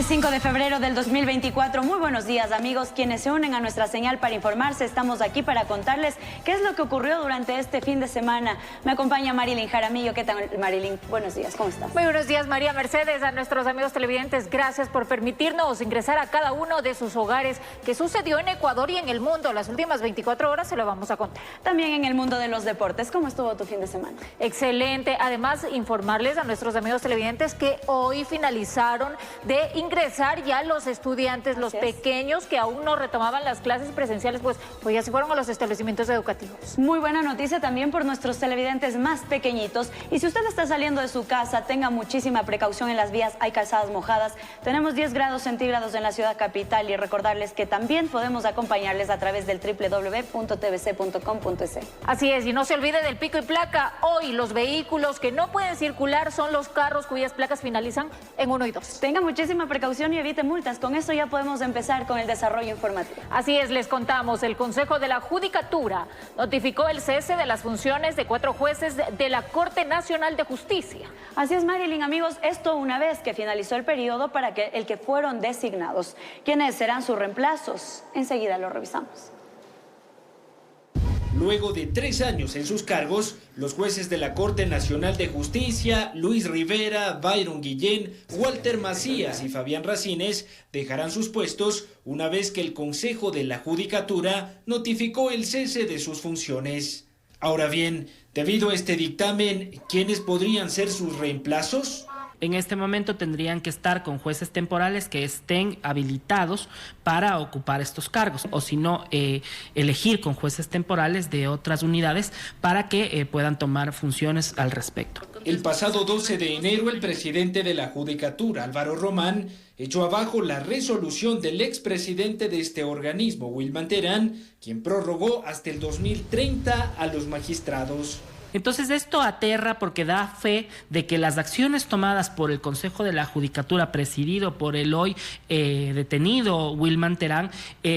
Lunes 5 de febrero del 2024. Muy buenos días, amigos. Quienes se unen a nuestra señal para informarse, estamos aquí para contarles qué es lo que ocurrió durante este fin de semana. Me acompaña Marilyn Jaramillo. ¿Qué tal, Marilyn? Buenos días, ¿cómo estás? Muy buenos días, María Mercedes. A nuestros amigos televidentes, gracias por permitirnos ingresar a cada uno de sus hogares. ¿Qué sucedió en Ecuador y en el mundo? Las últimas 24 horas se lo vamos a contar. También en el mundo de los deportes. ¿Cómo estuvo tu fin de semana? Excelente. Además, informarles a nuestros amigos televidentes que hoy finalizaron de ingresar ya los estudiantes, los pequeños que aún no retomaban las clases presenciales, pues ya se fueron a los establecimientos educativos. Muy buena noticia también por nuestros televidentes más pequeñitos. Y si usted está saliendo de su casa, tenga muchísima precaución en las vías, hay calzadas mojadas. Tenemos 10 grados centígrados en la ciudad capital y recordarles que también podemos acompañarles a través del www.tvc.com.es. Así es, y no se olvide del pico y placa. Hoy los vehículos que no pueden circular son los carros cuyas placas finalizan en 1 y 2. Tenga muchísima precaución y evite multas. Con eso ya podemos empezar con el desarrollo informativo. Así es, les contamos. El Consejo de la Judicatura notificó el cese de las funciones de 4 jueces de la Corte Nacional de Justicia. Así es, Marilyn, amigos, esto una vez que finalizó el periodo para el que fueron designados. ¿Quiénes serán sus reemplazos? Enseguida lo revisamos. Luego de 3 años en sus cargos, los jueces de la Corte Nacional de Justicia, Luis Rivera, Byron Guillén, Walter Macías y Fabián Racines, dejarán sus puestos una vez que el Consejo de la Judicatura notificó el cese de sus funciones. Ahora bien, debido a este dictamen, ¿quiénes podrían ser sus reemplazos? En este momento tendrían que estar con jueces temporales que estén habilitados para ocupar estos cargos, o si no, elegir con jueces temporales de otras unidades para que puedan tomar funciones al respecto. El pasado 12 de enero, el presidente de la Judicatura, Álvaro Román, echó abajo la resolución del expresidente de este organismo, Wilman Terán, quien prorrogó hasta el 2030 a los magistrados. Entonces esto aterra porque da fe de que las acciones tomadas por el Consejo de la Judicatura, presidido por el hoy detenido Wilman Terán,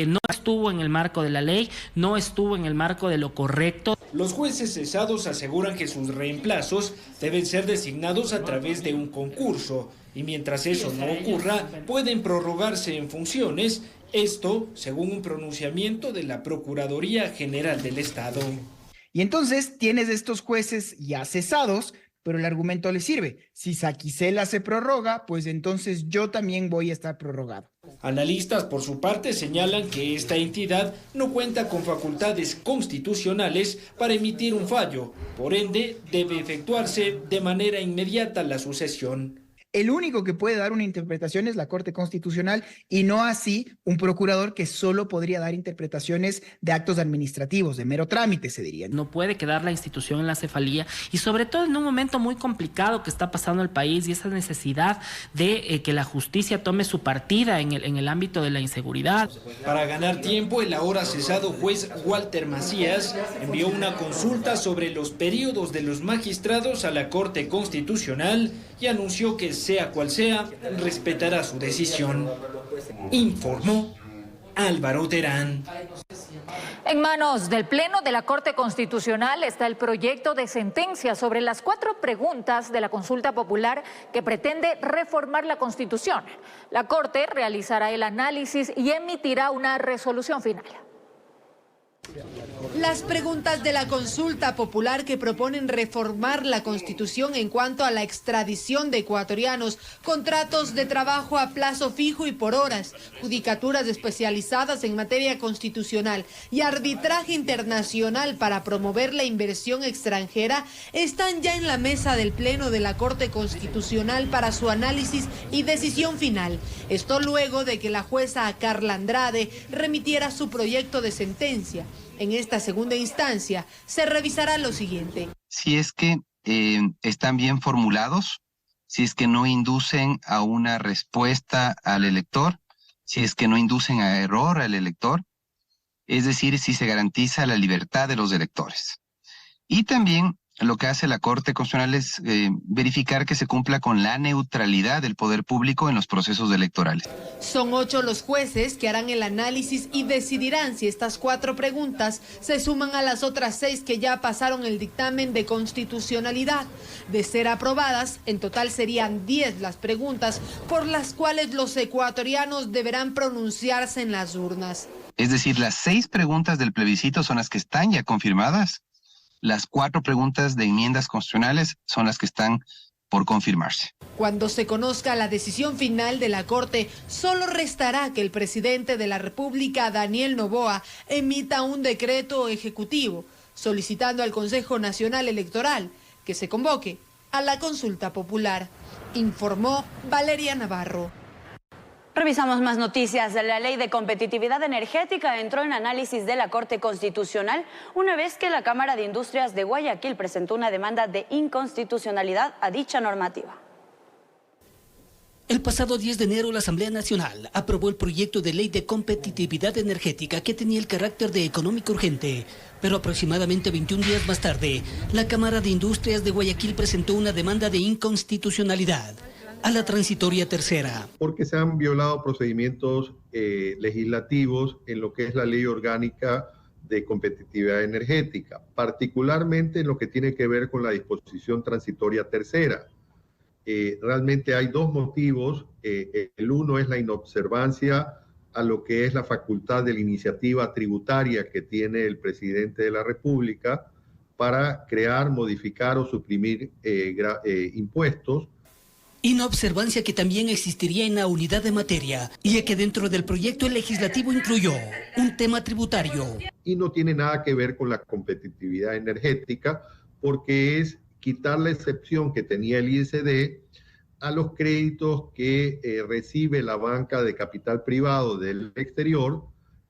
no estuvo en el marco de la ley, no estuvo en el marco de lo correcto. Los jueces cesados aseguran que sus reemplazos deben ser designados a través de un concurso, y mientras eso no ocurra, pueden prorrogarse en funciones, esto según un pronunciamiento de la Procuraduría General del Estado. Y entonces tienes estos jueces ya cesados, pero el argumento les sirve. Si Saquicela se prorroga, pues entonces yo también voy a estar prorrogado. Analistas, por su parte, señalan que esta entidad no cuenta con facultades constitucionales para emitir un fallo. Por ende, debe efectuarse de manera inmediata la sucesión. El único que puede dar una interpretación es la Corte Constitucional y no así un procurador que solo podría dar interpretaciones de actos administrativos, de mero trámite, se diría. No puede quedar la institución en la cefalía y sobre todo en un momento muy complicado que está pasando el país y esa necesidad de que la justicia tome su partida en el ámbito de la inseguridad. Para ganar tiempo, el ahora cesado juez Walter Macías envió una consulta sobre los periodos de los magistrados a la Corte Constitucional y anunció que sea cual sea, respetará su decisión. Informó Álvaro Terán. En manos del Pleno de la Corte Constitucional está el proyecto de sentencia sobre las 4 preguntas de la consulta popular que pretende reformar la Constitución. La Corte realizará el análisis y emitirá una resolución final. Las preguntas de la consulta popular que proponen reformar la Constitución en cuanto a la extradición de ecuatorianos, contratos de trabajo a plazo fijo y por horas, judicaturas especializadas en materia constitucional y arbitraje internacional para promover la inversión extranjera están ya en la mesa del Pleno de la Corte Constitucional para su análisis y decisión final. Esto luego de que la jueza Carla Andrade remitiera su proyecto de sentencia. En esta segunda instancia se revisará lo siguiente. Si es que están bien formulados, si es que no inducen a una respuesta al elector, si es que no inducen a error al elector, es decir, si se garantiza la libertad de los electores. Y también lo que hace la Corte Constitucional es verificar que se cumpla con la neutralidad del poder público en los procesos electorales. Son 8 los jueces que harán el análisis y decidirán si estas 4 preguntas se suman a las otras 6 que ya pasaron el dictamen de constitucionalidad. De ser aprobadas, en total serían 10 las preguntas por las cuales los ecuatorianos deberán pronunciarse en las urnas. Es decir, las 6 preguntas del plebiscito son las que están ya confirmadas. Las 4 preguntas de enmiendas constitucionales son las que están por confirmarse. Cuando se conozca la decisión final de la Corte, solo restará que el presidente de la República, Daniel Noboa, emita un decreto ejecutivo solicitando al Consejo Nacional Electoral que se convoque a la consulta popular, informó Valeria Navarro. Revisamos más noticias. La ley de competitividad energética entró en análisis de la Corte Constitucional una vez que la Cámara de Industrias de Guayaquil presentó una demanda de inconstitucionalidad a dicha normativa. El pasado 10 de enero la Asamblea Nacional aprobó el proyecto de ley de competitividad energética que tenía el carácter de económico urgente, pero aproximadamente 21 días más tarde, la Cámara de Industrias de Guayaquil presentó una demanda de inconstitucionalidad a la transitoria tercera. Porque se han violado procedimientos legislativos en lo que es la ley orgánica de competitividad energética, particularmente en lo que tiene que ver con la disposición transitoria tercera. Realmente hay 2 motivos. El uno es la inobservancia a lo que es la facultad de la iniciativa tributaria que tiene el presidente de la República para crear, modificar o suprimir impuestos. Inobservancia que también existiría en la unidad de materia, y que dentro del proyecto el legislativo incluyó un tema tributario. Y no tiene nada que ver con la competitividad energética, porque es quitar la excepción que tenía el ISD a los créditos que recibe la banca de capital privado del exterior,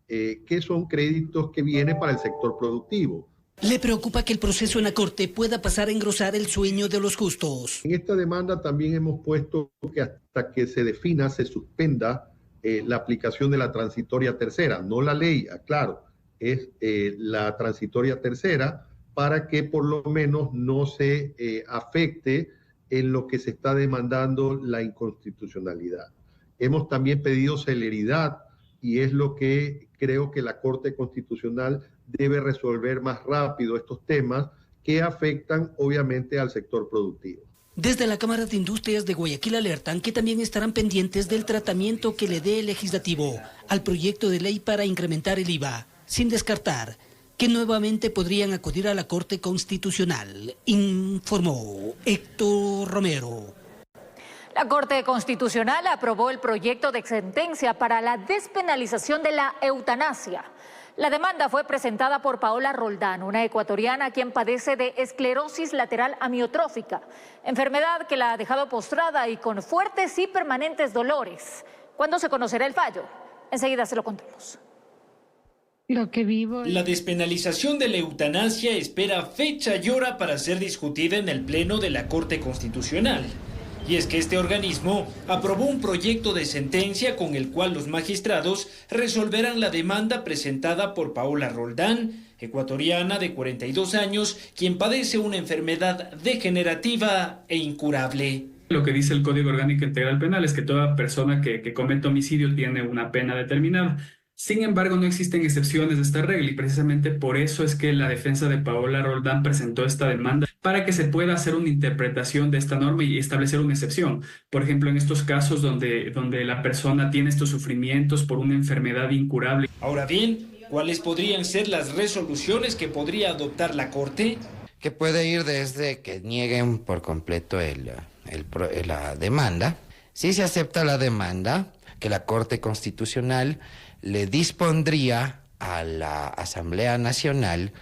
que son créditos que vienen para el sector productivo. Le preocupa que el proceso en la Corte pueda pasar a engrosar el sueño de los justos. En esta demanda también hemos puesto que hasta que se defina, se suspenda la aplicación de la transitoria tercera, no la ley, aclaro, es la transitoria tercera, para que por lo menos no se afecte en lo que se está demandando la inconstitucionalidad. Hemos también pedido celeridad y es lo que creo que la Corte Constitucional debe resolver más rápido estos temas que afectan obviamente al sector productivo. Desde la Cámara de Industrias de Guayaquil alertan que también estarán pendientes del tratamiento que le dé el legislativo al proyecto de ley para incrementar el IVA, sin descartar que nuevamente podrían acudir a la Corte Constitucional, informó Héctor Romero. La Corte Constitucional aprobó el proyecto de sentencia para la despenalización de la eutanasia. La demanda fue presentada por Paola Roldán, una ecuatoriana quien padece de esclerosis lateral amiotrófica, enfermedad que la ha dejado postrada y con fuertes y permanentes dolores. ¿Cuándo se conocerá el fallo? Enseguida se lo contamos. La despenalización de la eutanasia espera fecha y hora para ser discutida en el Pleno de la Corte Constitucional. Y es que este organismo aprobó un proyecto de sentencia con el cual los magistrados resolverán la demanda presentada por Paola Roldán, ecuatoriana de 42 años, quien padece una enfermedad degenerativa e incurable. Lo que dice el Código Orgánico Integral Penal es que toda persona que comete homicidio tiene una pena determinada. Sin embargo, no existen excepciones de esta regla y precisamente por eso es que la defensa de Paola Roldán presentó esta demanda para que se pueda hacer una interpretación de esta norma y establecer una excepción. Por ejemplo, en estos casos donde la persona tiene estos sufrimientos por una enfermedad incurable. Ahora bien, ¿cuáles podrían ser las resoluciones que podría adoptar la Corte? Que puede ir desde que nieguen por completo la demanda. Si se acepta la demanda, que la Corte Constitucional le dispondría a la Asamblea Nacional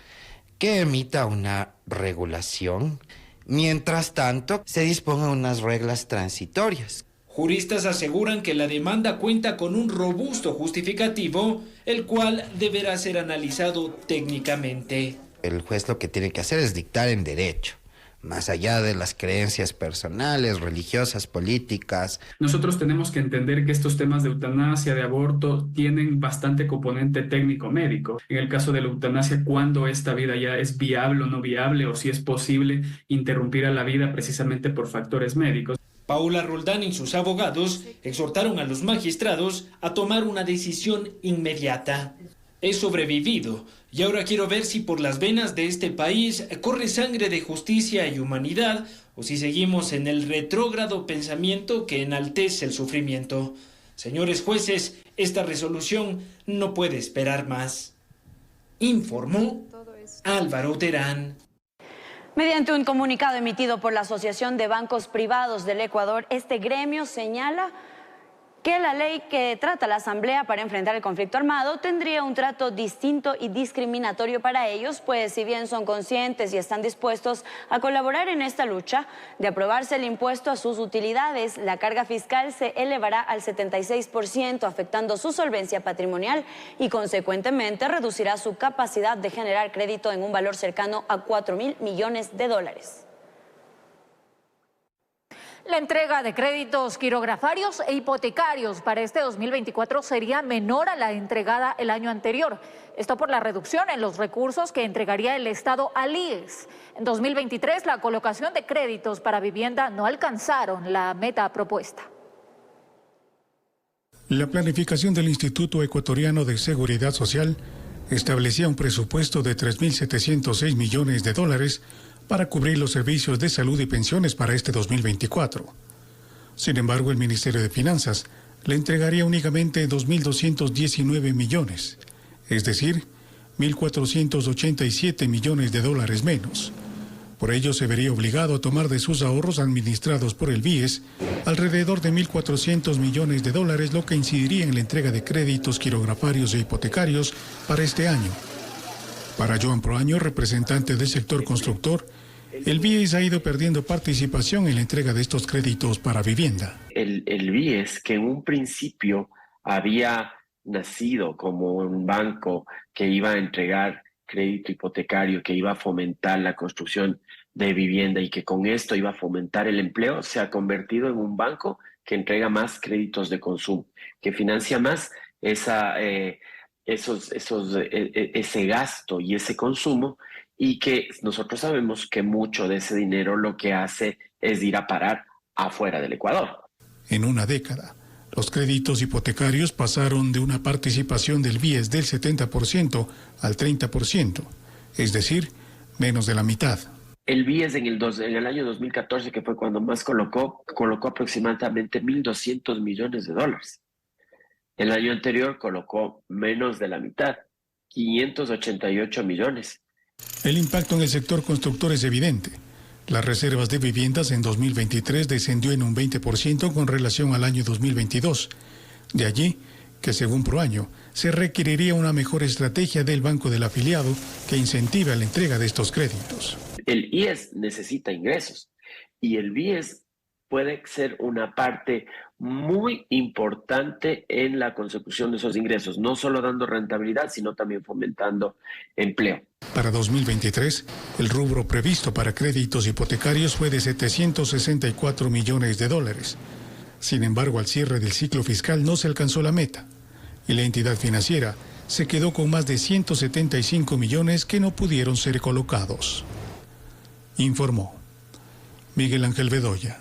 que emita una regulación. Mientras tanto, se dispongan unas reglas transitorias. Juristas aseguran que la demanda cuenta con un robusto justificativo, el cual deberá ser analizado técnicamente. El juez lo que tiene que hacer es dictar en derecho, más allá de las creencias personales, religiosas, políticas. Nosotros tenemos que entender que estos temas de eutanasia, de aborto, tienen bastante componente técnico-médico. En el caso de la eutanasia, cuándo esta vida ya es viable o no viable, o si es posible interrumpir a la vida precisamente por factores médicos. Paola Roldán y sus abogados exhortaron a los magistrados a tomar una decisión inmediata. He sobrevivido y ahora quiero ver si por las venas de este país corre sangre de justicia y humanidad o si seguimos en el retrógrado pensamiento que enaltece el sufrimiento. Señores jueces, esta resolución no puede esperar más. Informó Álvaro Terán. Mediante un comunicado emitido por la Asociación de Bancos Privados del Ecuador, este gremio señala que la ley que trata la Asamblea para enfrentar el conflicto armado tendría un trato distinto y discriminatorio para ellos, pues si bien son conscientes y están dispuestos a colaborar en esta lucha, de aprobarse el impuesto a sus utilidades, la carga fiscal se elevará al 76%, afectando su solvencia patrimonial y consecuentemente reducirá su capacidad de generar crédito en un valor cercano a 4.000 millones de dólares. La entrega de créditos quirografarios e hipotecarios para este 2024 sería menor a la entregada el año anterior. Esto por la reducción en los recursos que entregaría el Estado al IES. En 2023, la colocación de créditos para vivienda no alcanzaron la meta propuesta. La planificación del Instituto Ecuatoriano de Seguridad Social establecía un presupuesto de 3.706 millones de dólares para cubrir los servicios de salud y pensiones para este 2024. Sin embargo, el Ministerio de Finanzas le entregaría únicamente 2.219 millones, es decir, 1.487 millones de dólares menos. Por ello, se vería obligado a tomar de sus ahorros administrados por el BIES alrededor de 1.400 millones de dólares, lo que incidiría en la entrega de créditos quirografarios e hipotecarios para este año. Para Joan Proaño, representante del sector constructor, el BIES ha ido perdiendo participación en la entrega de estos créditos para vivienda. El BIES, que en un principio había nacido como un banco que iba a entregar crédito hipotecario, que iba a fomentar la construcción de vivienda y que con esto iba a fomentar el empleo, se ha convertido en un banco que entrega más créditos de consumo, que financia más ese gasto y ese consumo, y que nosotros sabemos que mucho de ese dinero lo que hace es ir a parar afuera del Ecuador. En una década, los créditos hipotecarios pasaron de una participación del BIES del 70% al 30%, es decir, menos de la mitad. El BIES en el año 2014, que fue cuando más colocó aproximadamente 1.200 millones de dólares. El año anterior colocó menos de la mitad, 588 millones. El impacto en el sector constructor es evidente. Las reservas de viviendas en 2023 descendió en un 20% con relación al año 2022. De allí que, según Proaño, se requeriría una mejor estrategia del banco del afiliado que incentive la entrega de estos créditos. El IES necesita ingresos y el BIES puede ser una parte muy importante en la consecución de esos ingresos, no solo dando rentabilidad, sino también fomentando empleo. Para 2023, el rubro previsto para créditos hipotecarios fue de 764 millones de dólares. Sin embargo, al cierre del ciclo fiscal no se alcanzó la meta y la entidad financiera se quedó con más de 175 millones que no pudieron ser colocados. Informó Miguel Ángel Bedoya.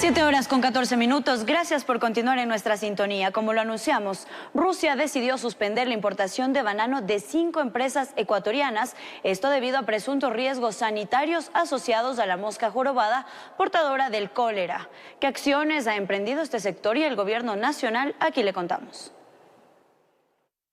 7:14. Gracias por continuar en nuestra sintonía. Como lo anunciamos, Rusia decidió suspender la importación de banano de 5 empresas ecuatorianas, esto debido a presuntos riesgos sanitarios asociados a la mosca jorobada portadora del cólera. ¿Qué acciones ha emprendido este sector y el gobierno nacional? Aquí le contamos.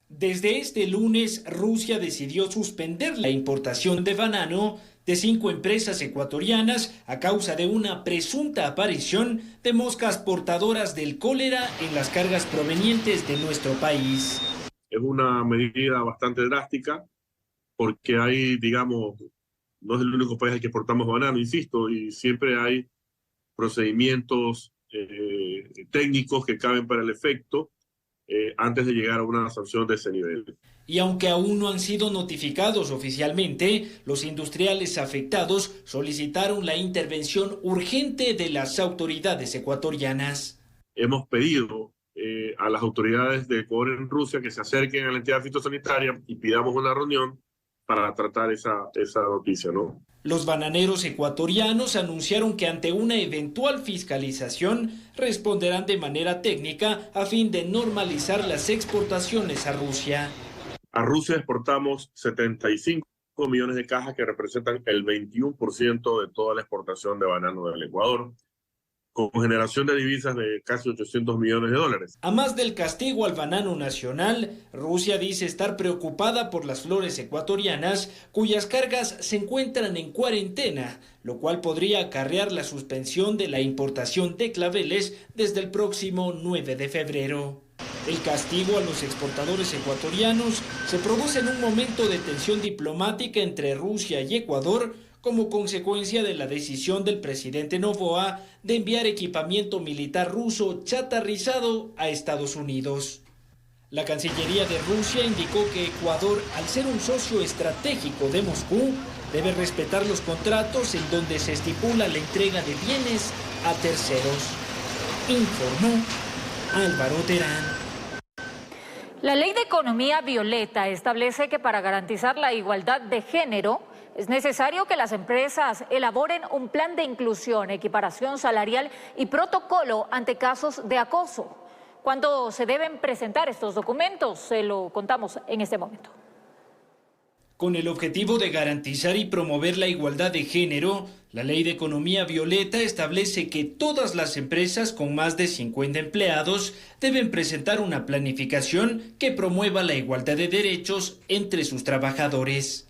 Desde este lunes, Rusia decidió suspender la importación de banano de 5 empresas ecuatorianas a causa de una presunta aparición de moscas portadoras del cólera en las cargas provenientes de nuestro país. Es una medida bastante drástica porque hay, digamos, no es el único país al que exportamos banano, insisto, y siempre hay procedimientos técnicos que caben para el efecto antes de llegar a una sanción de ese nivel. Y aunque aún no han sido notificados oficialmente, los industriales afectados solicitaron la intervención urgente de las autoridades ecuatorianas. Hemos pedido a las autoridades de Ecuador en Rusia que se acerquen a la entidad fitosanitaria y pidamos una reunión para tratar esa noticia, ¿no? Los bananeros ecuatorianos anunciaron que ante una eventual fiscalización responderán de manera técnica a fin de normalizar las exportaciones a Rusia. A Rusia exportamos 75 millones de cajas que representan el 21% de toda la exportación de banano del Ecuador, con generación de divisas de casi 800 millones de dólares. A más del castigo al banano nacional, Rusia dice estar preocupada por las flores ecuatorianas, cuyas cargas se encuentran en cuarentena, lo cual podría acarrear la suspensión de la importación de claveles desde el próximo 9 de febrero. El castigo a los exportadores ecuatorianos se produce en un momento de tensión diplomática entre Rusia y Ecuador, como consecuencia de la decisión del presidente Noboa de enviar equipamiento militar ruso chatarrizado a Estados Unidos. La Cancillería de Rusia indicó que Ecuador, al ser un socio estratégico de Moscú, debe respetar los contratos en donde se estipula la entrega de bienes a terceros. Informó Álvaro Terán. La Ley de Economía Violeta establece que para garantizar la igualdad de género es necesario que las empresas elaboren un plan de inclusión, equiparación salarial y protocolo ante casos de acoso. ¿Cuándo se deben presentar estos documentos? Se lo contamos en este momento. Con el objetivo de garantizar y promover la igualdad de género, la Ley de Economía Violeta establece que todas las empresas con más de 50 empleados deben presentar una planificación que promueva la igualdad de derechos entre sus trabajadores.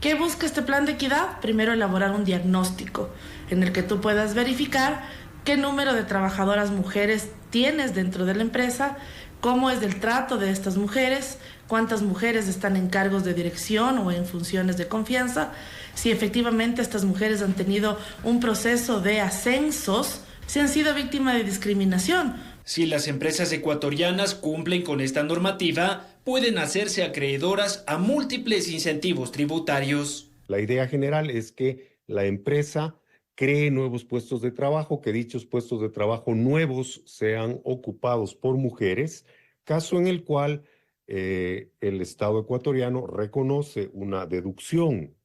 ¿Qué busca este plan de equidad? Primero, elaborar un diagnóstico en el que tú puedas verificar qué número de trabajadoras mujeres tienes dentro de la empresa, cómo es el trato de estas mujeres, cuántas mujeres están en cargos de dirección o en funciones de confianza, si efectivamente estas mujeres han tenido un proceso de ascensos, si han sido víctimas de discriminación. Si las empresas ecuatorianas cumplen con esta normativa, pueden hacerse acreedoras a múltiples incentivos tributarios. La idea general es que la empresa cree nuevos puestos de trabajo, que dichos puestos de trabajo nuevos sean ocupados por mujeres, caso en el cual el Estado ecuatoriano reconoce una deducción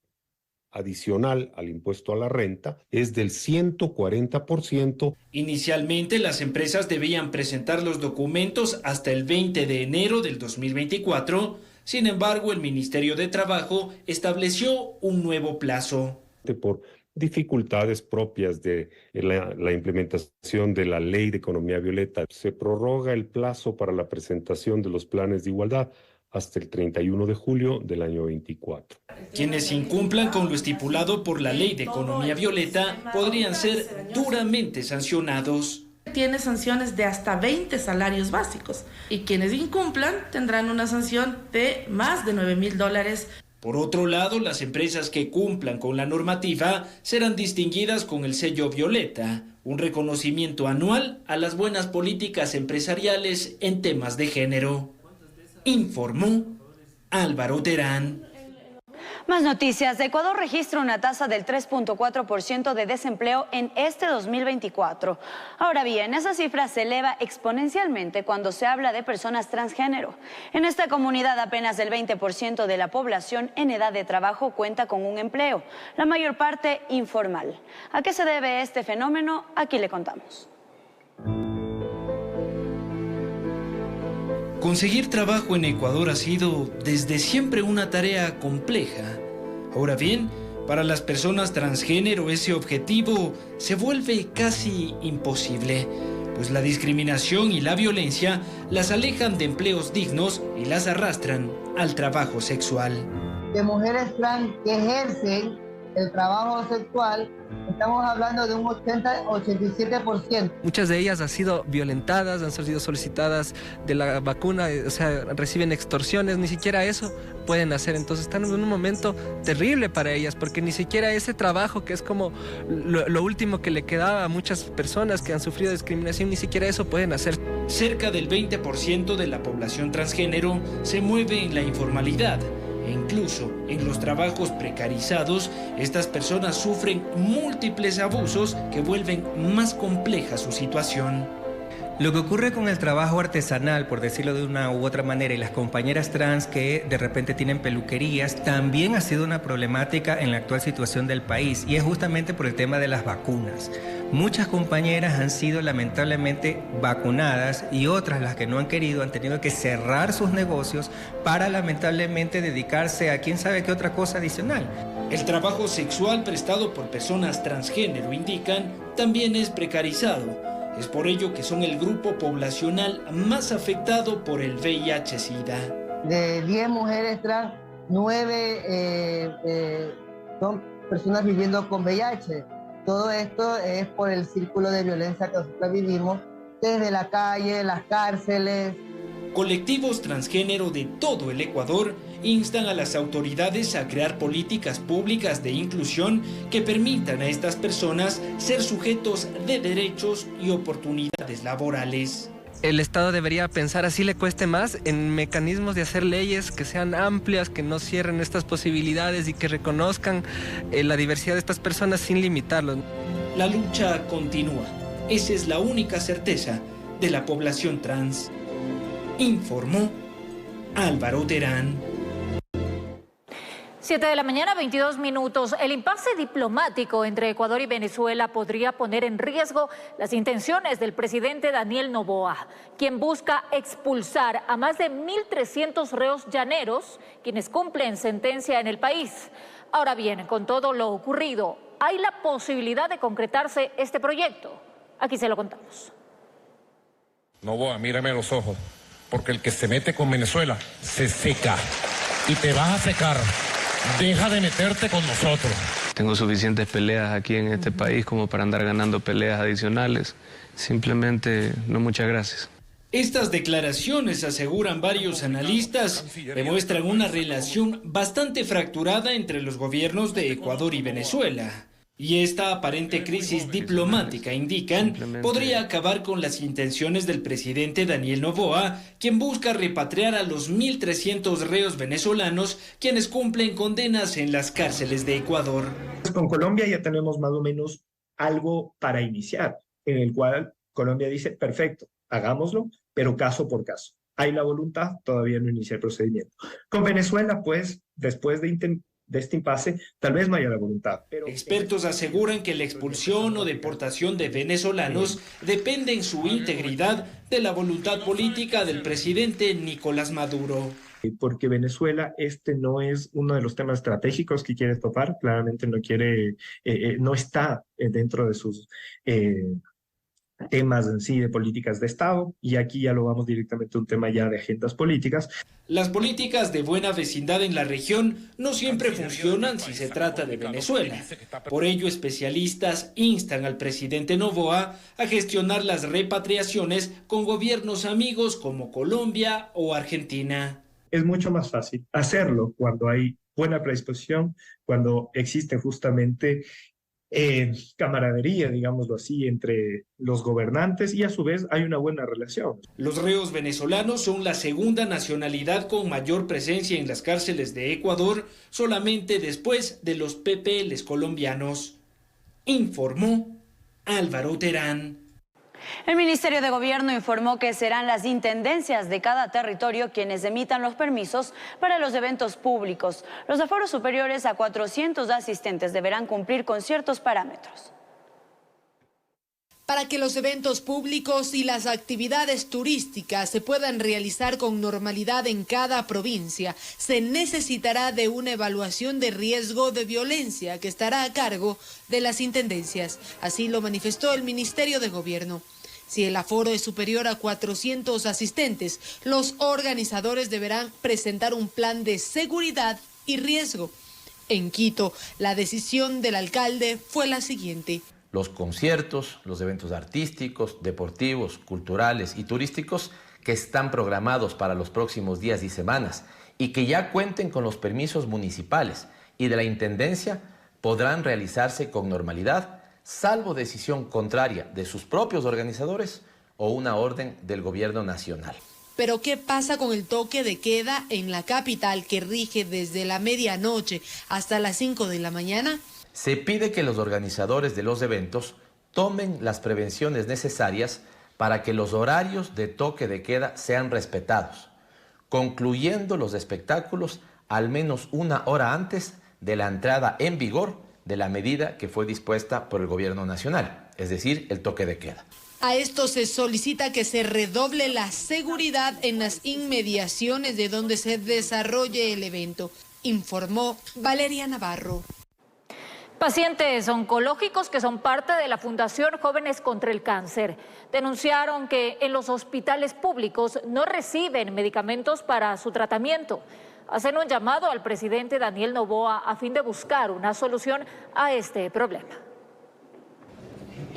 adicional al impuesto a la renta, es del 140%. Inicialmente, las empresas debían presentar los documentos hasta el 20 de enero del 2024. Sin embargo, el Ministerio de Trabajo estableció un nuevo plazo. Por dificultades propias de la implementación de la Ley de Economía Violeta, se prorroga el plazo para la presentación de los planes de igualdad hasta el 31 de julio del año 24. Quienes incumplan con lo estipulado por la Ley de Economía Violeta podrían ser duramente sancionados. Tiene sanciones de hasta 20 salarios básicos y quienes incumplan tendrán una sanción de más de $9,000. Por otro lado, las empresas que cumplan con la normativa serán distinguidas con el sello Violeta, un reconocimiento anual a las buenas políticas empresariales en temas de género. Informó Álvaro Terán. Más noticias. Ecuador registra una tasa del 3.4% de desempleo en este 2024. Ahora bien, esa cifra se eleva exponencialmente cuando se habla de personas transgénero. En esta comunidad apenas el 20% de la población en edad de trabajo cuenta con un empleo, la mayor parte informal. ¿A qué se debe este fenómeno? Aquí le contamos. Conseguir trabajo en Ecuador ha sido desde siempre una tarea compleja. Ahora bien, para las personas transgénero ese objetivo se vuelve casi imposible, pues la discriminación y la violencia las alejan de empleos dignos y las arrastran al trabajo sexual. De mujeres trans que ejercen el trabajo sexual estamos hablando de un 87%. Muchas de ellas han sido violentadas, han sido solicitadas de la vacuna, o sea, reciben extorsiones, ni siquiera eso pueden hacer. Entonces están en un momento terrible para ellas, porque ni siquiera ese trabajo que es como lo último que le quedaba a muchas personas que han sufrido discriminación, ni siquiera eso pueden hacer. Cerca del 20% de la población transgénero se mueve en la informalidad. E incluso en los trabajos precarizados, estas personas sufren múltiples abusos que vuelven más compleja su situación. Lo que ocurre con el trabajo artesanal, por decirlo de una u otra manera, y las compañeras trans que de repente tienen peluquerías, también ha sido una problemática en la actual situación del país, y es justamente por el tema de las vacunas. Muchas compañeras han sido lamentablemente vacunadas y otras, las que no han querido, han tenido que cerrar sus negocios para lamentablemente dedicarse a quién sabe qué otra cosa adicional. El trabajo sexual prestado por personas transgénero, indican, también es precarizado. Es por ello que son el grupo poblacional más afectado por el VIH-Sida. De 10 mujeres trans, 9 son personas viviendo con VIH. Todo esto es por el círculo de violencia que nosotros vivimos desde la calle, las cárceles. Colectivos transgénero de todo el Ecuador instan a las autoridades a crear políticas públicas de inclusión que permitan a estas personas ser sujetos de derechos y oportunidades laborales. El Estado debería pensar, así le cueste más, en mecanismos de hacer leyes que sean amplias, que no cierren estas posibilidades y que reconozcan la diversidad de estas personas sin limitarlos. La lucha continúa. Esa es la única certeza de la población trans. Informó Álvaro Terán. 7 de la mañana, 22 minutos. El impasse diplomático entre Ecuador y Venezuela podría poner en riesgo las intenciones del presidente Daniel Noboa, quien busca expulsar a más de 1.300 reos llaneros, quienes cumplen sentencia en el país. Ahora bien, con todo lo ocurrido, ¿hay la posibilidad de concretarse este proyecto? Aquí se lo contamos. Noboa, mírame a los ojos, porque el que se mete con Venezuela se seca y te vas a secar. Deja de meterte con nosotros. Tengo suficientes peleas aquí en este país como para andar ganando peleas adicionales. Simplemente no, muchas gracias. Estas declaraciones, aseguran varios analistas, demuestran una relación bastante fracturada entre los gobiernos de Ecuador y Venezuela. Y esta aparente crisis diplomática, indican, podría acabar con las intenciones del presidente Daniel Noboa, quien busca repatriar a los 1.300 reos venezolanos quienes cumplen condenas en las cárceles de Ecuador. Con Colombia ya tenemos más o menos algo para iniciar, en el cual Colombia dice, perfecto, hagámoslo, pero caso por caso. Hay la voluntad, todavía no inicia el procedimiento. Con Venezuela, pues, después de este impasse, tal vez no haya la voluntad. Pero expertos aseguran que la expulsión o deportación de venezolanos depende en su integridad de la voluntad política del presidente Nicolás Maduro. Porque Venezuela no es uno de los temas estratégicos que quiere topar, claramente no quiere, no está dentro de sus temas en sí de políticas de Estado, y aquí ya lo vamos directamente a un tema ya de agendas políticas. Las políticas de buena vecindad en la región no siempre funcionan si se trata de Venezuela. Por ello, especialistas instan al presidente Noboa a gestionar las repatriaciones con gobiernos amigos como Colombia o Argentina. Es mucho más fácil hacerlo cuando hay buena predisposición, cuando existe justamente camaradería, digámoslo así, entre los gobernantes, y a su vez hay una buena relación. Los reos venezolanos son la segunda nacionalidad con mayor presencia en las cárceles de Ecuador, solamente después de los PPLs colombianos. Informó Álvaro Terán. El Ministerio de Gobierno informó que serán las intendencias de cada territorio quienes emitan los permisos para los eventos públicos. Los aforos superiores a 400 asistentes deberán cumplir con ciertos parámetros. Para que los eventos públicos y las actividades turísticas se puedan realizar con normalidad en cada provincia, se necesitará de una evaluación de riesgo de violencia que estará a cargo de las intendencias. Así lo manifestó el Ministerio de Gobierno. Si el aforo es superior a 400 asistentes, los organizadores deberán presentar un plan de seguridad y riesgo. En Quito, la decisión del alcalde fue la siguiente. Los conciertos, los eventos artísticos, deportivos, culturales y turísticos que están programados para los próximos días y semanas y que ya cuenten con los permisos municipales y de la Intendencia podrán realizarse con normalidad, salvo decisión contraria de sus propios organizadores o una orden del gobierno nacional. Pero ¿qué pasa con el toque de queda en la capital que rige desde la medianoche hasta las 5 de la mañana? Se pide que los organizadores de los eventos tomen las prevenciones necesarias para que los horarios de toque de queda sean respetados, concluyendo los espectáculos al menos una hora antes de la entrada en vigor de la medida que fue dispuesta por el gobierno nacional, es decir, el toque de queda. A esto se solicita que se redoble la seguridad en las inmediaciones de donde se desarrolle el evento, informó Valeria Navarro. Pacientes oncológicos que son parte de la Fundación Jóvenes contra el Cáncer denunciaron que en los hospitales públicos no reciben medicamentos para su tratamiento. Hacen un llamado al presidente Daniel Noboa a fin de buscar una solución a este problema.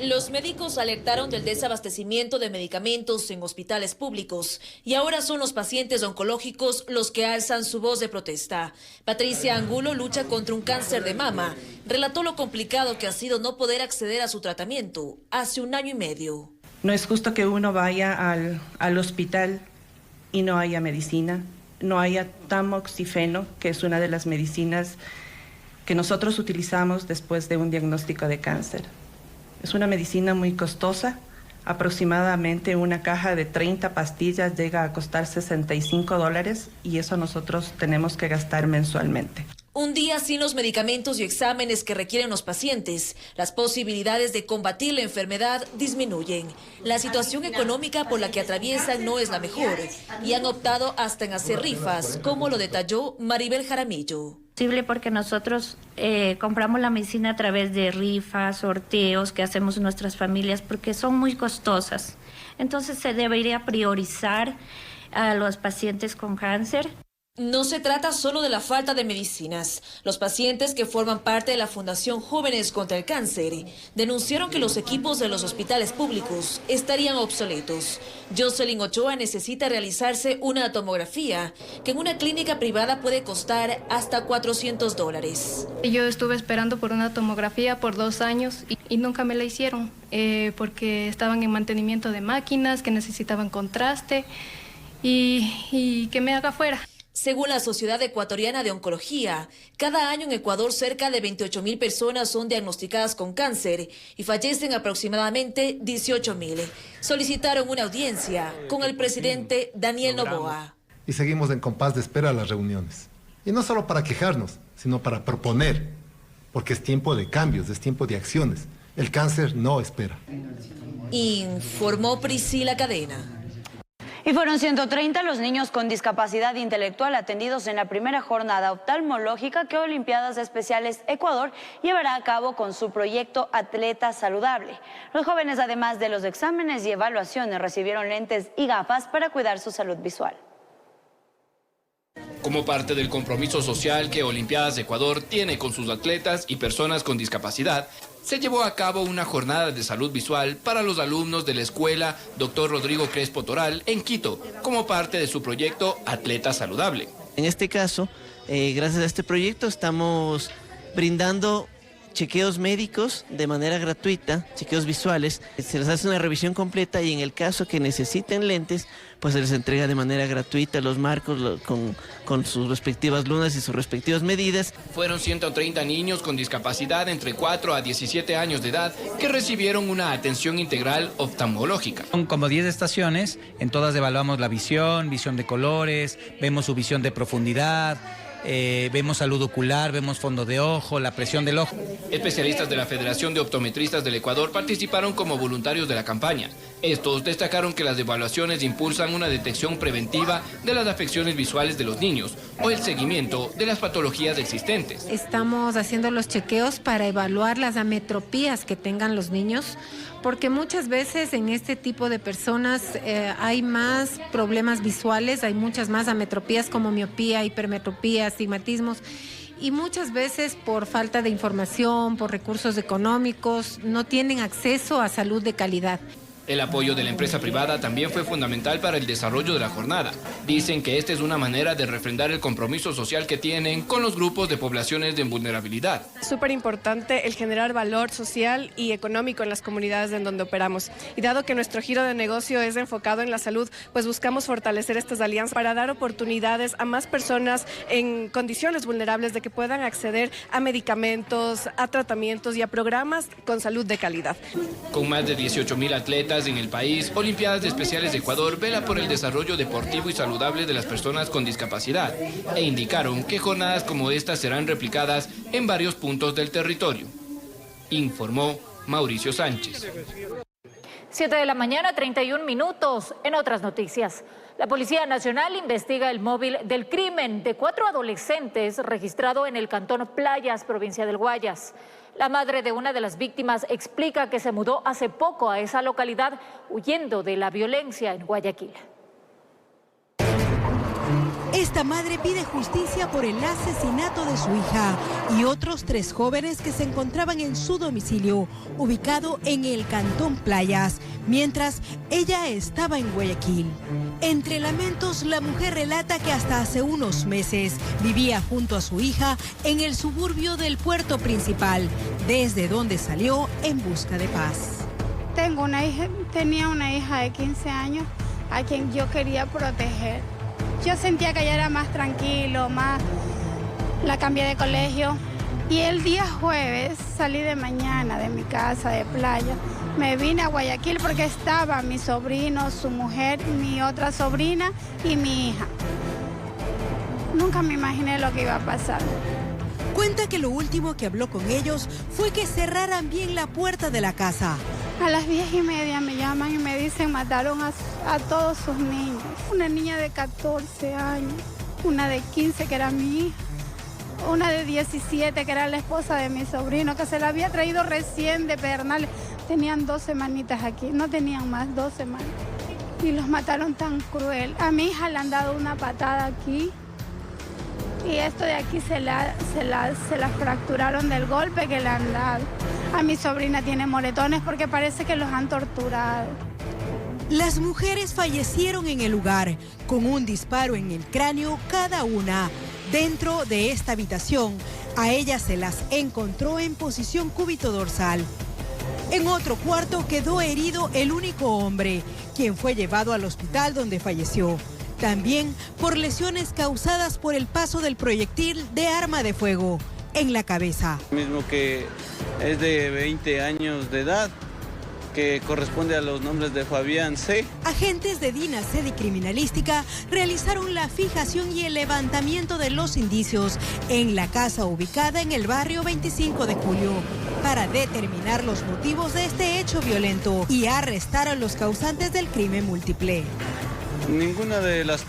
Los médicos alertaron del desabastecimiento de medicamentos en hospitales públicos y ahora son los pacientes oncológicos los que alzan su voz de protesta. Patricia Angulo lucha contra un cáncer de mama. Relató lo complicado que ha sido no poder acceder a su tratamiento hace 1 año y medio. No es justo que uno vaya al hospital y no haya medicina, no haya tamoxifeno, que es una de las medicinas que nosotros utilizamos después de un diagnóstico de cáncer. Es una medicina muy costosa, aproximadamente una caja de 30 pastillas llega a costar $65 y eso nosotros tenemos que gastar mensualmente. Un día sin los medicamentos y exámenes que requieren los pacientes, las posibilidades de combatir la enfermedad disminuyen. La situación económica por la que atraviesan no es la mejor y han optado hasta en hacer rifas, como lo detalló Maribel Jaramillo. Porque nosotros compramos la medicina a través de rifas, sorteos que hacemos nuestras familias porque son muy costosas. Entonces se debería priorizar a los pacientes con cáncer. No se trata solo de la falta de medicinas. Los pacientes que forman parte de la Fundación Jóvenes contra el Cáncer denunciaron que los equipos de los hospitales públicos estarían obsoletos. Jocelyn Ochoa necesita realizarse una tomografía que en una clínica privada puede costar hasta $400. Yo estuve esperando por una tomografía por 2 años y nunca me la hicieron porque estaban en mantenimiento de máquinas, que necesitaban contraste y que me haga fuera. Según la Sociedad Ecuatoriana de Oncología, cada año en Ecuador cerca de 28.000 personas son diagnosticadas con cáncer y fallecen aproximadamente 18.000. Solicitaron una audiencia con el presidente Daniel Noboa. Y seguimos en compás de espera a las reuniones. Y no solo para quejarnos, sino para proponer, porque es tiempo de cambios, es tiempo de acciones. El cáncer no espera. Informó Priscila Cadena. Y fueron 130 los niños con discapacidad intelectual atendidos en la primera jornada oftalmológica que Olimpiadas Especiales Ecuador llevará a cabo con su proyecto Atleta Saludable. Los jóvenes, además de los exámenes y evaluaciones, recibieron lentes y gafas para cuidar su salud visual. Como parte del compromiso social que Olimpiadas Ecuador tiene con sus atletas y personas con discapacidad, se llevó a cabo una jornada de salud visual para los alumnos de la escuela Dr. Rodrigo Crespo Toral en Quito, como parte de su proyecto Atleta Saludable. En este caso, gracias a este proyecto estamos brindando chequeos médicos de manera gratuita, chequeos visuales. Se les hace una revisión completa y en el caso que necesiten lentes, pues se les entrega de manera gratuita los marcos con sus respectivas lunas y sus respectivas medidas. Fueron 130 niños con discapacidad entre 4 a 17 años de edad que recibieron una atención integral oftalmológica. Son como 10 estaciones, en todas evaluamos la visión de colores, vemos su visión de profundidad, vemos salud ocular, vemos fondo de ojo, la presión del ojo. Especialistas de la Federación de Optometristas del Ecuador participaron como voluntarios de la campaña. Estos destacaron que las evaluaciones impulsan una detección preventiva de las afecciones visuales de los niños o el seguimiento de las patologías existentes. Estamos haciendo los chequeos para evaluar las ametropías que tengan los niños, porque muchas veces en este tipo de personas hay más problemas visuales, hay muchas más ametropías como miopía, hipermetropía, astigmatismos, y muchas veces por falta de información, por recursos económicos, no tienen acceso a salud de calidad. El apoyo de la empresa privada también fue fundamental para el desarrollo de la jornada. Dicen que esta es una manera de refrendar el compromiso social que tienen con los grupos de poblaciones de vulnerabilidad. Súper importante el generar valor social y económico en las comunidades en donde operamos. Y dado que nuestro giro de negocio es enfocado en la salud, pues buscamos fortalecer estas alianzas para dar oportunidades a más personas en condiciones vulnerables de que puedan acceder a medicamentos, a tratamientos y a programas con salud de calidad. Con más de 18.000 atletas en el país, Olimpiadas Especiales de Ecuador vela por el desarrollo deportivo y saludable de las personas con discapacidad e indicaron que jornadas como estas serán replicadas en varios puntos del territorio. Informó Mauricio Sánchez. 7 de la mañana, 31 minutos. En otras noticias, la Policía Nacional investiga el móvil del crimen de 4 adolescentes registrado en el cantón Playas, provincia del Guayas. La madre de una de las víctimas explica que se mudó hace poco a esa localidad huyendo de la violencia en Guayaquil. Esta madre pide justicia por el asesinato de su hija y otros 3 jóvenes que se encontraban en su domicilio, ubicado en el cantón Playas, mientras ella estaba en Guayaquil. Entre lamentos, la mujer relata que hasta hace unos meses vivía junto a su hija en el suburbio del puerto principal, desde donde salió en busca de paz. Tenía una hija de 15 años a quien yo quería proteger. Yo sentía que ella era más tranquilo, la cambié de colegio. Y el día jueves salí de mañana de mi casa de Playa. Me vine a Guayaquil porque estaba mi sobrino, su mujer, mi otra sobrina y mi hija. Nunca me imaginé lo que iba a pasar. Cuenta que lo último que habló con ellos fue que cerraran bien la puerta de la casa. A las 10:30 me llaman y me dicen mataron a todos sus niños. Una niña de 14 años, una de 15 que era mi hija, una de 17 que era la esposa de mi sobrino, que se la había traído recién de Pedernales. Tenían 2 semanitas aquí, no tenían más, 2 semanas. Y los mataron tan cruel. A mi hija le han dado una patada aquí. Y esto de aquí se la fracturaron del golpe que le han dado. A mi sobrina tiene moretones porque parece que los han torturado. Las mujeres fallecieron en el lugar, con un disparo en el cráneo cada una. Dentro de esta habitación, a ellas se las encontró en posición cúbito-dorsal. En otro cuarto quedó herido el único hombre, quien fue llevado al hospital donde falleció. También por lesiones causadas por el paso del proyectil de arma de fuego en la cabeza. Mismo que es de 20 años de edad, que corresponde a los nombres de Fabián C. Agentes de DINASED y Criminalística realizaron la fijación y el levantamiento de los indicios en la casa ubicada en el barrio 25 de Julio para determinar los motivos de este hecho violento y arrestar a los causantes del crimen múltiple. Ninguna de las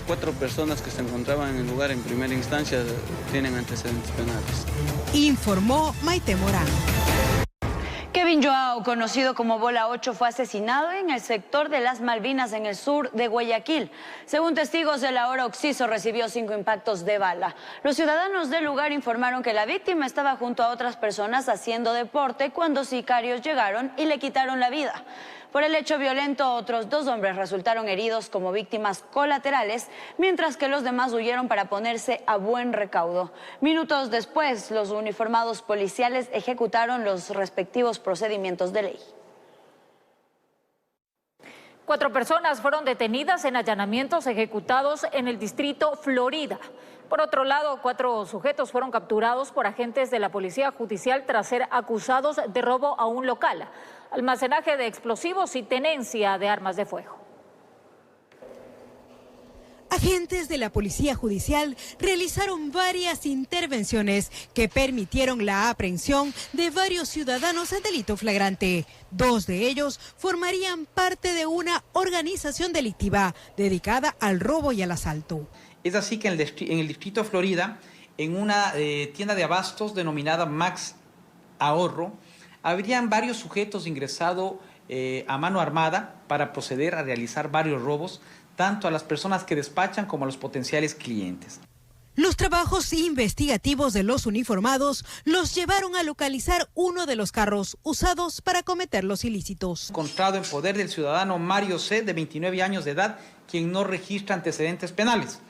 4 personas que se encontraban en el lugar en primera instancia tienen antecedentes penales. Informó Maite Morán. Kevin Joao, conocido como Bola 8, fue asesinado en el sector de las Malvinas, en el sur de Guayaquil. Según testigos, el ahora occiso recibió 5 impactos de bala. Los ciudadanos del lugar informaron que la víctima estaba junto a otras personas haciendo deporte cuando sicarios llegaron y le quitaron la vida. Por el hecho violento, otros 2 hombres resultaron heridos como víctimas colaterales, mientras que los demás huyeron para ponerse a buen recaudo. Minutos después, los uniformados policiales ejecutaron los respectivos procedimientos de ley. 4 personas fueron detenidas en allanamientos ejecutados en el distrito Florida. Por otro lado, 4 sujetos fueron capturados por agentes de la Policía Judicial tras ser acusados de robo a un local, almacenaje de explosivos y tenencia de armas de fuego. Agentes de la Policía Judicial realizaron varias intervenciones que permitieron la aprehensión de varios ciudadanos en delito flagrante. 2 de ellos formarían parte de una organización delictiva dedicada al robo y al asalto. Es así que en el distrito Florida, en una tienda de abastos denominada Max Ahorro, habrían varios sujetos ingresados a mano armada para proceder a realizar varios robos, tanto a las personas que despachan como a los potenciales clientes. Los trabajos investigativos de los uniformados los llevaron a localizar uno de los carros usados para cometer los ilícitos. Encontrado en poder del ciudadano Mario C., de 29 años de edad, quien no registra antecedentes penales.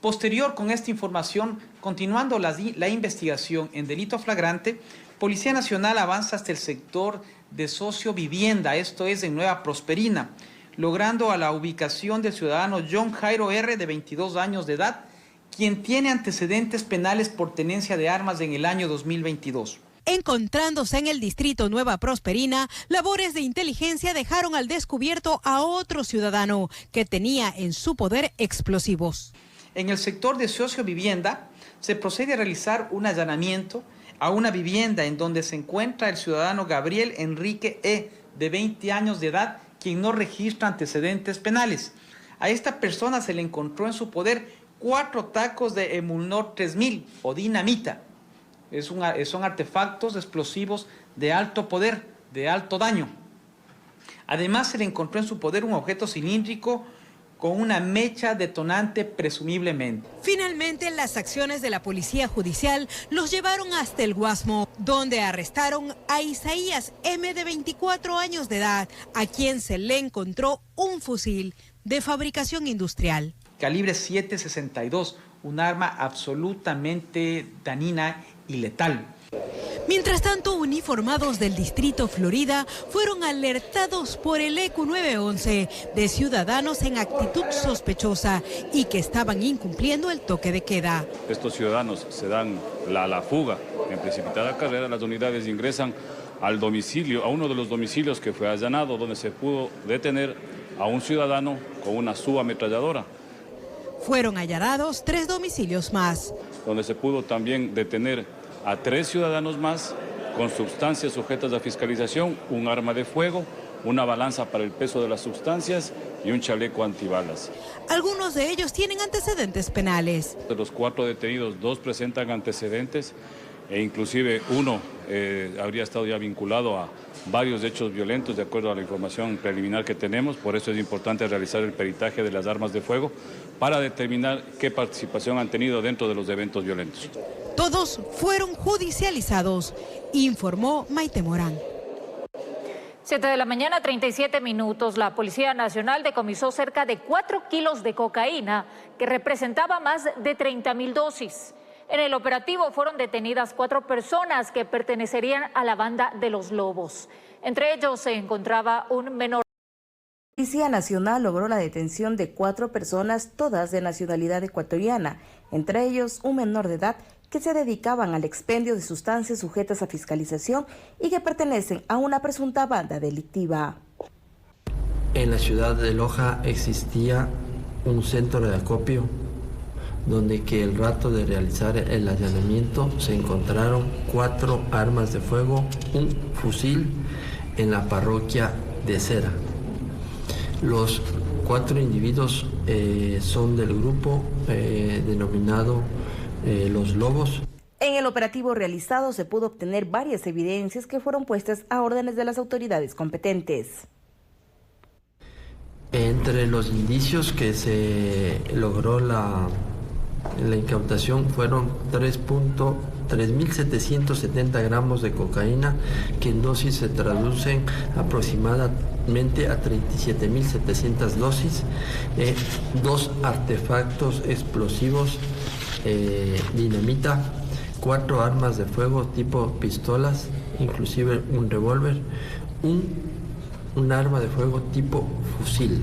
Posterior con esta información, continuando la investigación en delito flagrante, Policía Nacional avanza hasta el sector de sociovivienda, esto es en Nueva Prosperina, logrando a la ubicación del ciudadano John Jairo R., de 22 años de edad, quien tiene antecedentes penales por tenencia de armas en el año 2022. Encontrándose en el distrito Nueva Prosperina, labores de inteligencia dejaron al descubierto a otro ciudadano que tenía en su poder explosivos. En el sector de sociovivienda se procede a realizar un allanamiento a una vivienda en donde se encuentra el ciudadano Gabriel Enrique E., de 20 años de edad, quien no registra antecedentes penales. A esta persona se le encontró en su poder 4 tacos de Emulnor 3000 o dinamita. Son artefactos explosivos de alto poder, de alto daño. Además, se le encontró en su poder un objeto cilíndrico con una mecha detonante presumiblemente. Finalmente, las acciones de la Policía Judicial los llevaron hasta el Guasmo, donde arrestaron a Isaías M., de 24 años de edad, a quien se le encontró un fusil de fabricación industrial. Calibre .762, un arma absolutamente dañina y letal. Mientras tanto, uniformados del distrito Florida fueron alertados por el EQ911 de ciudadanos en actitud sospechosa y que estaban incumpliendo el toque de queda. Estos ciudadanos se dan la fuga en precipitada carrera, las unidades ingresan al domicilio, a uno de los domicilios que fue allanado, donde se pudo detener a un ciudadano con una subametralladora. Fueron allanados 3 domicilios más, donde se pudo también detener a 3 ciudadanos más con sustancias sujetas a fiscalización, un arma de fuego, una balanza para el peso de las sustancias y un chaleco antibalas. Algunos de ellos tienen antecedentes penales. De los 4 detenidos, 2 presentan antecedentes e inclusive uno habría estado ya vinculado a varios hechos violentos de acuerdo a la información preliminar que tenemos. Por eso es importante realizar el peritaje de las armas de fuego para determinar qué participación han tenido dentro de los eventos violentos. Todos fueron judicializados, informó Maite Morán. 7 de la mañana, 37 minutos. La Policía Nacional decomisó cerca de 4 kilos de cocaína que representaba más de 30.000 dosis. En el operativo fueron detenidas 4 personas que pertenecerían a la banda de los Lobos. Entre ellos se encontraba un menor. La Policía Nacional logró la detención de 4 personas, todas de nacionalidad ecuatoriana, entre ellos un menor de edad que se dedicaban al expendio de sustancias sujetas a fiscalización y que pertenecen a una presunta banda delictiva. En la ciudad de Loja existía un centro de acopio donde que el rato de realizar el allanamiento se encontraron 4 armas de fuego, un fusil en la parroquia de Cera. Los 4 individuos son del grupo denominado Los Lobos. En el operativo realizado se pudo obtener varias evidencias que fueron puestas a órdenes de las autoridades competentes. Entre los indicios que se logró la incautación fueron 3.770 gramos de cocaína, que en dosis se traducen aproximadamente a 37.700 dosis, 2 artefactos explosivos, dinamita, 4 armas de fuego tipo pistolas, inclusive un revólver, un arma de fuego tipo fusil.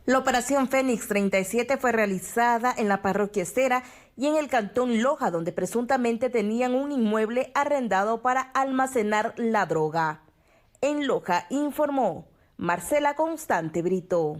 La operación Fénix 37 fue realizada en la parroquia Cera y en el cantón Loja, donde presuntamente tenían un inmueble arrendado para almacenar la droga. En Loja informó Marcela Constante Brito.